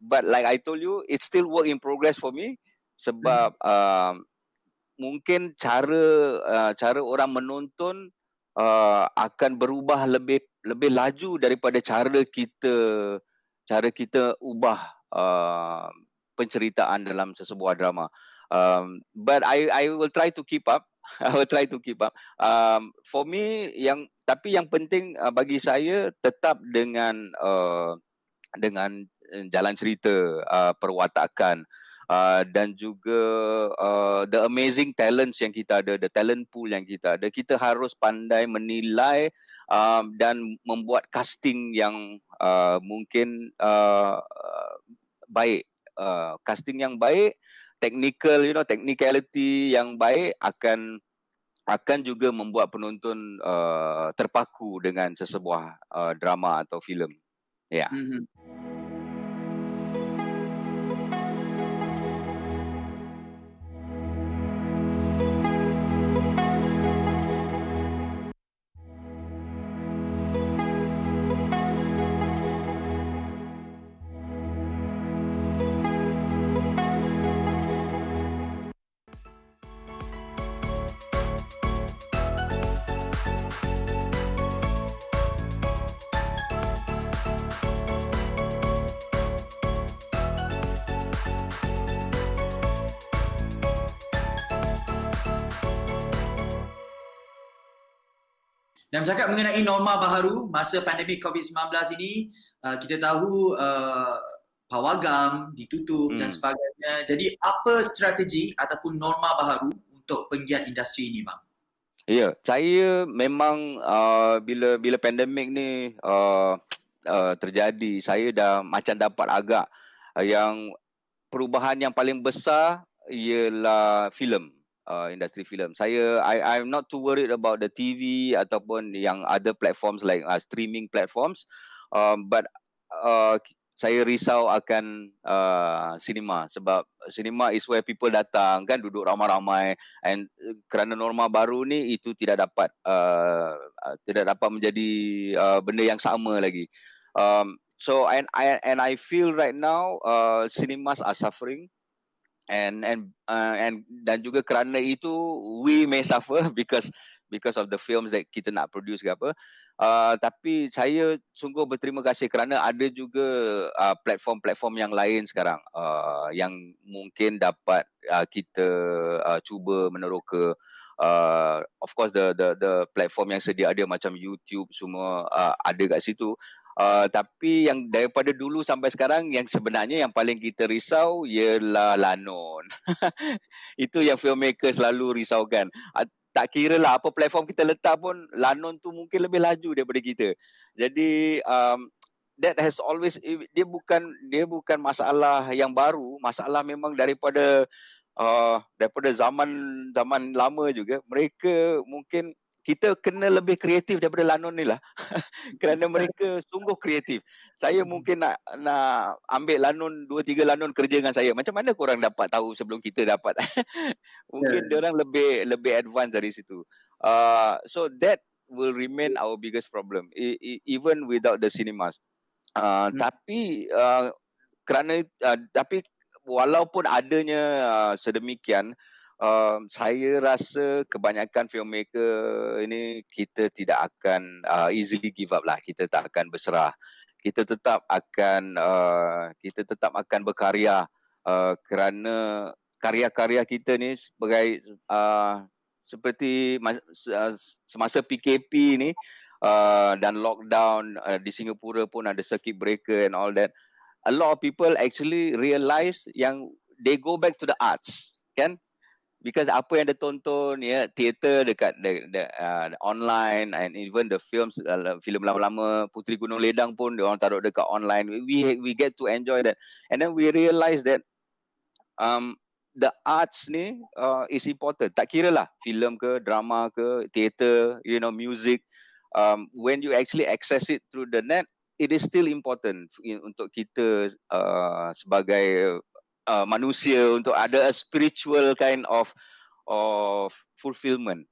but like I told you, it's still work in progress for me, sebab mungkin cara orang menonton akan berubah lebih laju daripada cara kita ubah penceritaan dalam sesebuah drama. But I will try to keep up. For me, tapi yang penting bagi saya tetap dengan jalan cerita, perwatakan, dan juga the amazing talents yang kita ada, the talent pool yang kita ada. Kita harus pandai menilai dan membuat casting yang mungkin baik. Casting yang baik, technicality yang baik akan juga membuat penonton terpaku dengan sesebuah drama atau filem. Ya. Dan bercakap mengenai norma baharu masa pandemik COVID-19 ini, kita tahu pawagam ditutup dan sebagainya. Jadi apa strategi ataupun norma baharu untuk penggiat industri ini, bang? Ya, saya memang bila pandemik ni terjadi, saya dah macam dapat agak yang perubahan yang paling besar ialah filem. Industri filem. I'm not too worried about the TV ataupun yang other platforms like streaming platforms, but saya risau akan cinema sebab cinema is where people datang kan, duduk ramai-ramai, and kerana norma baru ni itu tidak dapat menjadi benda yang sama lagi. So I feel right now cinemas are suffering. And dan juga kerana itu we may suffer because of the films that kita nak produce ke apa. Tapi saya sungguh berterima kasih kerana ada juga platform-platform yang lain sekarang yang mungkin dapat kita cuba meneroka. Of course the platform yang sedia ada macam YouTube semua ada kat situ. Tapi yang daripada dulu sampai sekarang yang sebenarnya yang paling kita risau ialah lanon. Itu yang filmmaker selalu risaukan. Tak kira lah apa platform kita letak pun, lanon tu mungkin lebih laju daripada kita. Jadi that has always, dia bukan masalah yang baru, masalah memang daripada zaman lama juga. Mereka mungkin kita kena lebih kreatif daripada lanon ni lah. Kerana mereka sungguh kreatif. Saya mungkin nak ambil lanon, 2-3 lanon kerja dengan saya. Macam mana korang dapat tahu sebelum kita dapat? Mungkin diorang lebih advance dari situ. So that will remain our biggest problem, even without the cinemas. Tapi tapi walaupun adanya sedemikian, saya rasa kebanyakan filmmaker ini kita tidak akan easily give up lah. Kita tak akan berserah. Kita tetap akan berkarya kerana karya-karya kita ni seperti semasa PKP ni dan lockdown di Singapura pun ada circuit breaker and all that. A lot of people actually realise yang they go back to the arts, kan? Because apa yang dia tonton, teater dekat online, and even the films, filem lama-lama Puteri Gunung Ledang pun dia orang taruh dekat online. We get to enjoy that, and then we realise that the arts ni is important. Tak kira lah filem ke, drama ke, teater, music. When you actually access it through the net, it is still important untuk kita sebagai manusia, untuk ada a spiritual kind of fulfillment.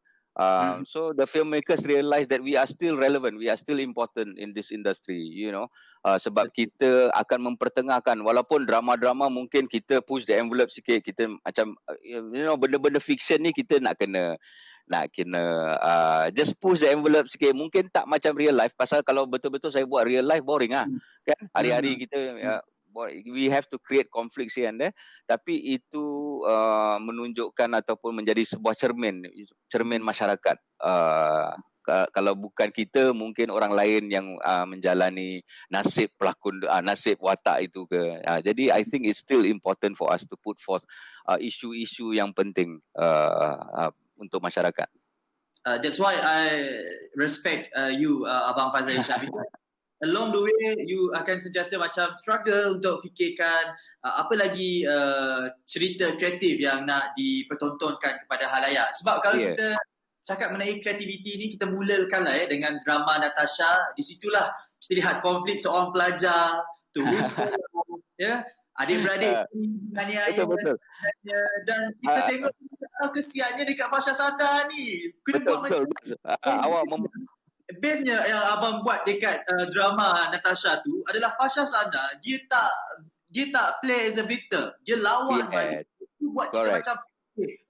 So the filmmakers realize that we are still relevant, we are still important in this industry, sebab kita akan mempertengahkan, walaupun drama-drama mungkin kita push the envelope sikit, kita macam benda-benda fiction ni kita nak kena just push the envelope sikit. Mungkin tak macam real life, pasal kalau betul-betul saya buat real life boring lah kan, hari-hari kita we have to create conflicts here and there. Tapi itu menunjukkan ataupun menjadi sebuah cermin masyarakat. Kalau bukan kita, mungkin orang lain yang menjalani nasib pelakon, nasib watak itu ke. Jadi I think it's still important for us to put forth isu-isu yang penting untuk masyarakat. That's why I respect you, Abang Fazal Shah. Along the way, you akan sentiasa macam struggle untuk fikirkan apa lagi cerita kreatif yang nak dipertontonkan kepada halayak. Sebab kalau kita cakap mengenai kreativiti ni, kita mulakan lah dengan drama Natasha. Di situlah kita lihat konflik seorang pelajar, turun sekolah, adik-beradik menganiaya, dan kita tengok kesiannya dekat Fasha Sanda ni. Betul. Awak bestnya yang abang buat dekat drama Natasha tu adalah Fasha Sanda, dia tak play as a victim, dia lawan balik. Dia buat kita macam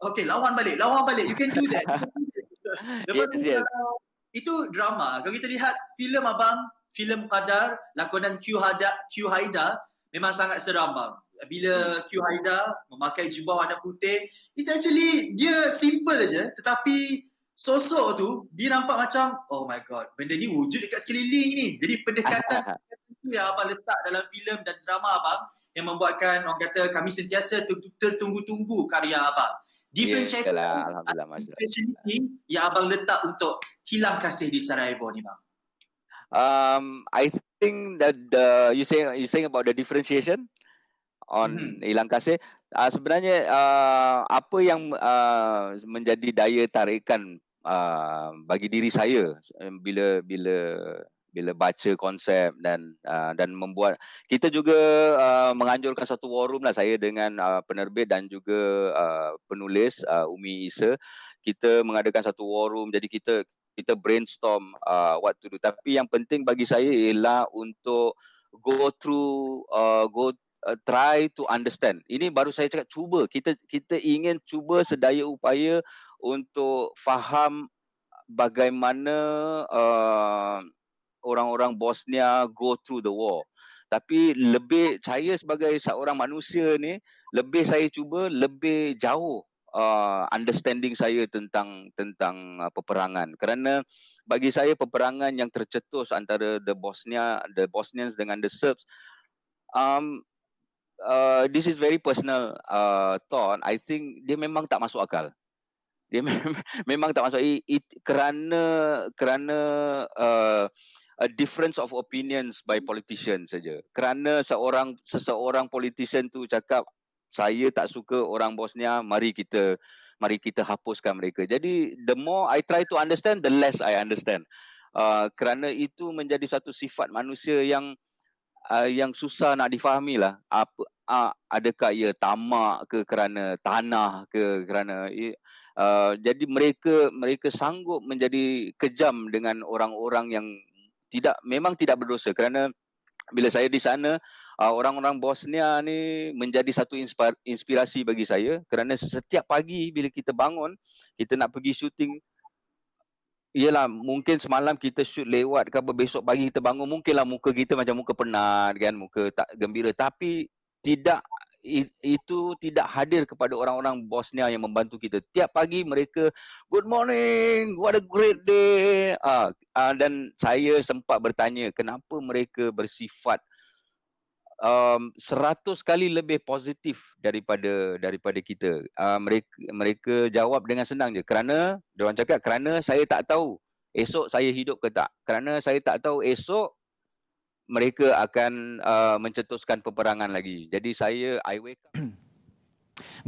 okay, lawan balik, you can do that. Lepas itu drama. Kalau kita lihat filem abang, filem Qadar, lakonan Q Haida memang sangat seram bang. Bila Q Haida memakai jubah warna putih, it's actually dia simple aja, tetapi sosok tu dia nampak macam oh my god, benda ni wujud dekat sekeliling ni. Jadi pendekatan itu yang abang letak dalam filem dan drama abang yang membuatkan orang kata kami sentiasa tertunggu-tunggu karya abang. Differentiator Alhamdulillah, Masya ini yang abang letak untuk Hilang Kasih di Sarajevo ni bang. I think that you saying about the differentiation on Hilang Kasih. Sebenarnya apa yang menjadi daya tarikan bagi diri saya bila baca konsep dan membuat, kita juga menganjurkan satu war room lah, saya dengan penerbit dan juga penulis Umi Isa. Kita mengadakan satu war room, jadi kita brainstorm what to do. Tapi yang penting bagi saya ialah untuk go through try to understand. Ini baru saya cakap cuba. Kita ingin cuba sedaya upaya untuk faham bagaimana orang-orang Bosnia go through the war. Tapi lebih saya sebagai seorang manusia ni, lebih saya cuba lebih jauh understanding saya tentang peperangan. Kerana bagi saya peperangan yang tercetus antara the Bosnians dengan the Serbs, this is very personal thought. I think dia memang tak masuk akal. Dia memang tak masuk kerana a difference of opinions by politicians saja. Kerana seseorang politician tu cakap saya tak suka orang Bosnia, mari kita hapuskan mereka. Jadi the more I try to understand, the less I understand. Kerana itu menjadi satu sifat manusia yang susah nak difahami lah. Adakah ia tamak ke kerana tanah ke kerana jadi mereka sanggup menjadi kejam dengan orang-orang yang memang tidak berdosa. Kerana bila saya di sana, orang-orang Bosnia ni menjadi satu inspirasi bagi saya. Kerana setiap pagi bila kita bangun, kita nak pergi syuting, yelah, mungkin semalam kita shoot lewat ke apa, besok pagi kita bangun, mungkinlah muka kita macam muka penat kan, muka tak gembira. Tapi itu tidak hadir kepada orang-orang Bosnia yang membantu kita. Tiap pagi mereka, good morning, what a great day. Dan saya sempat bertanya, kenapa mereka bersifat 100 kali lebih positif daripada kita. Mereka jawab dengan senang je. Kerana diorang cakap, kerana saya tak tahu esok saya hidup ke tak. Kerana saya tak tahu esok mereka akan mencetuskan peperangan lagi. Jadi I wake up.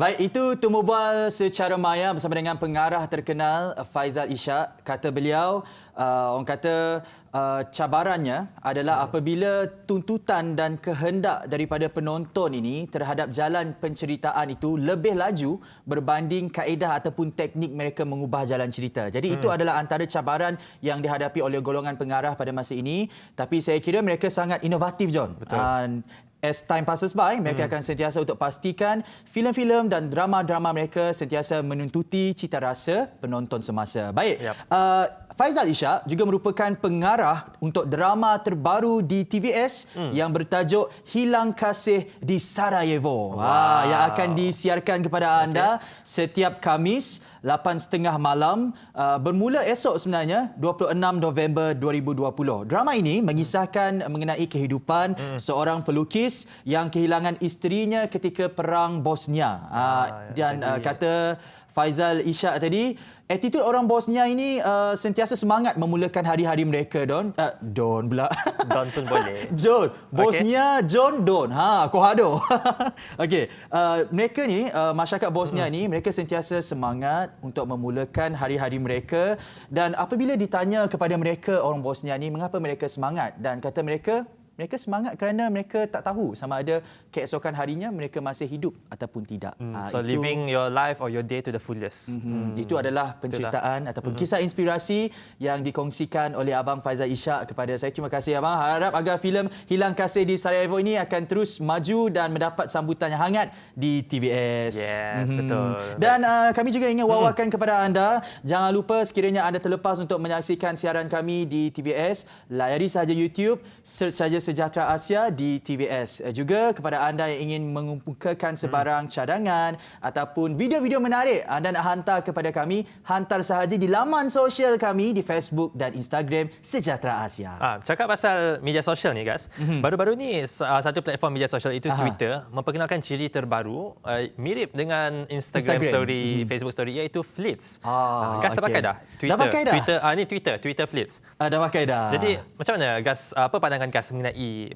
Baik, itu Temu Bual secara maya bersama dengan pengarah terkenal Faizal Ishak. Kata beliau, orang kata cabarannya adalah apabila tuntutan dan kehendak daripada penonton ini terhadap jalan penceritaan itu lebih laju berbanding kaedah ataupun teknik mereka mengubah jalan cerita. Jadi itu adalah antara cabaran yang dihadapi oleh golongan pengarah pada masa ini. Tapi saya kira mereka sangat inovatif, John. Betul. As time passes by, mereka akan sentiasa untuk pastikan filem-filem dan drama-drama mereka sentiasa menuntuti cita rasa penonton semasa. Baik, Faizal Ishak juga merupakan pengarah untuk drama terbaru di TVS yang bertajuk Hilang Kasih di Sarajevo. Yang akan disiarkan kepada anda setiap Khamis 8.30 malam, bermula esok sebenarnya 26 November 2020. Drama ini mengisahkan mengenai kehidupan seorang pelukis yang kehilangan isterinya ketika perang Bosnia. Dan kata Faizal Ishak tadi, attitude orang Bosnia ini sentiasa semangat memulakan hari-hari mereka, Don pula. Don pun boleh. John. Bosnia, okay. John, Don. Kohado. Okey. Mereka ni, masyarakat Bosnia ni, mereka sentiasa semangat untuk memulakan hari-hari mereka. Dan apabila ditanya kepada mereka, orang Bosnia ni, mengapa mereka semangat? Dan kata mereka semangat kerana mereka tak tahu sama ada keesokan harinya mereka masih hidup ataupun tidak. So living your life or your day to the fullest. Itu adalah penceritaan ataupun kisah inspirasi yang dikongsikan oleh Abang Faizal Ishak kepada saya. Terima kasih Abang. Harap agar filem Hilang Kasih di Sarajevo ini akan terus maju dan mendapat sambutan yang hangat di TVS. Yes, betul. Dan kami juga ingin wawakan kepada anda, jangan lupa sekiranya anda terlepas untuk menyaksikan siaran kami di TVS, layari sahaja YouTube, search saja Sejahtera Asia di TVS. Juga kepada anda yang ingin mengumpulkan sebarang cadangan ataupun video-video menarik, anda nak hantar kepada kami, hantar sahaja di laman sosial kami di Facebook dan Instagram Sejahtera Asia. Cakap pasal media sosial ni guys, baru-baru ni satu platform media sosial itu Twitter memperkenalkan ciri terbaru mirip dengan Instagram story, Facebook story, iaitu Fleets. Gas dah pakai dah? Twitter. Dah pakai dah? Ni Twitter Fleets. Dah pakai dah. Jadi macam mana Gas, apa pandangan Gas mengenai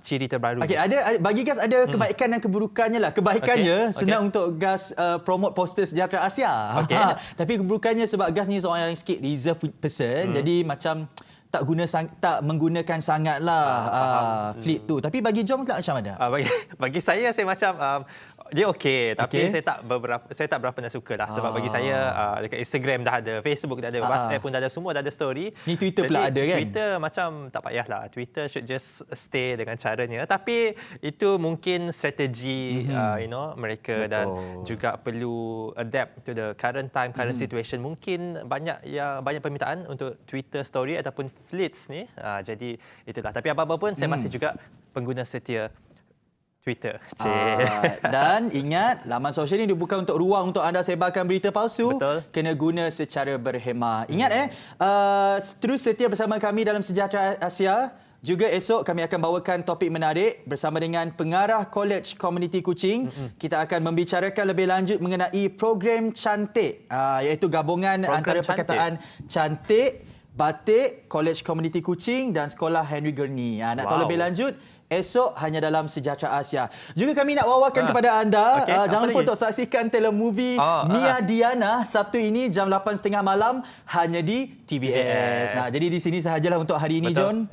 ciri terbaru? Okey, bagi Gas ada kebaikan dan keburukannya lah. Kebaikannya senang untuk Gas promote poster Sejahtera Asia. Tapi keburukannya sebab Gas ni seorang yang sikit reserve person, jadi macam tak menggunakan sangatlah Fleet tu. Tapi bagi Jom pula macam mana? Bagi saya macam dia okey, tapi saya tak berapa nak suka lah, sebab bagi saya dekat Instagram dah ada, Facebook dah ada, WhatsApp pun dah ada, semua dah ada story. Ni Twitter pula ada kan? Twitter macam tak payahlah. Twitter should just stay dengan caranya. Tapi itu mungkin strategi mereka. Betul. Dan juga perlu adapt to the current time, current situation. Mungkin banyak permintaan untuk Twitter story ataupun Fleets ni. Jadi itulah. Tapi apa-apa pun saya masih juga pengguna setia Twitter. Dan ingat, laman sosial ini bukan untuk ruang untuk anda sebarkan berita palsu. Betul. Kena guna secara berhemah. Ingat terus setia bersama kami dalam Sejahtera Asia. Juga esok kami akan bawakan topik menarik bersama dengan pengarah College Komuniti Kuching. Kita akan membicarakan lebih lanjut mengenai program cantik, iaitu gabungan antara perkataan cantik, batik, College Komuniti Kuching dan Sekolah Henry Gurney. Nak tahu lebih lanjut? Esok hanya dalam Sejahtera Asia. Juga kami nak wawakan kepada anda, jangan lupa untuk saksikan telemovie Mia Diana Sabtu ini jam 8.30 malam hanya di TVS. Jadi di sini sahajalah untuk hari ini, John.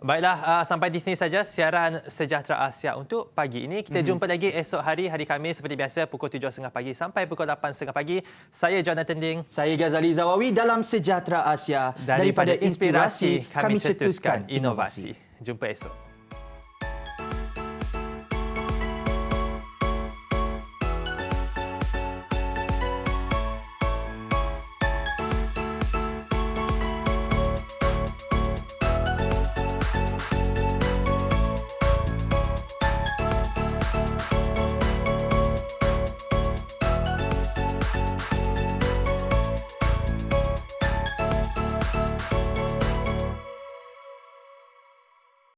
Baiklah, sampai di sini saja siaran Sejahtera Asia untuk pagi ini. Kita jumpa lagi esok hari Khamis seperti biasa pukul 7.30 pagi sampai pukul 8.30 pagi. Saya Jonathan Ding. Saya Ghazali Zawawi dalam Sejahtera Asia. Daripada inspirasi, kami cetuskan inovasi. Jumpa esok.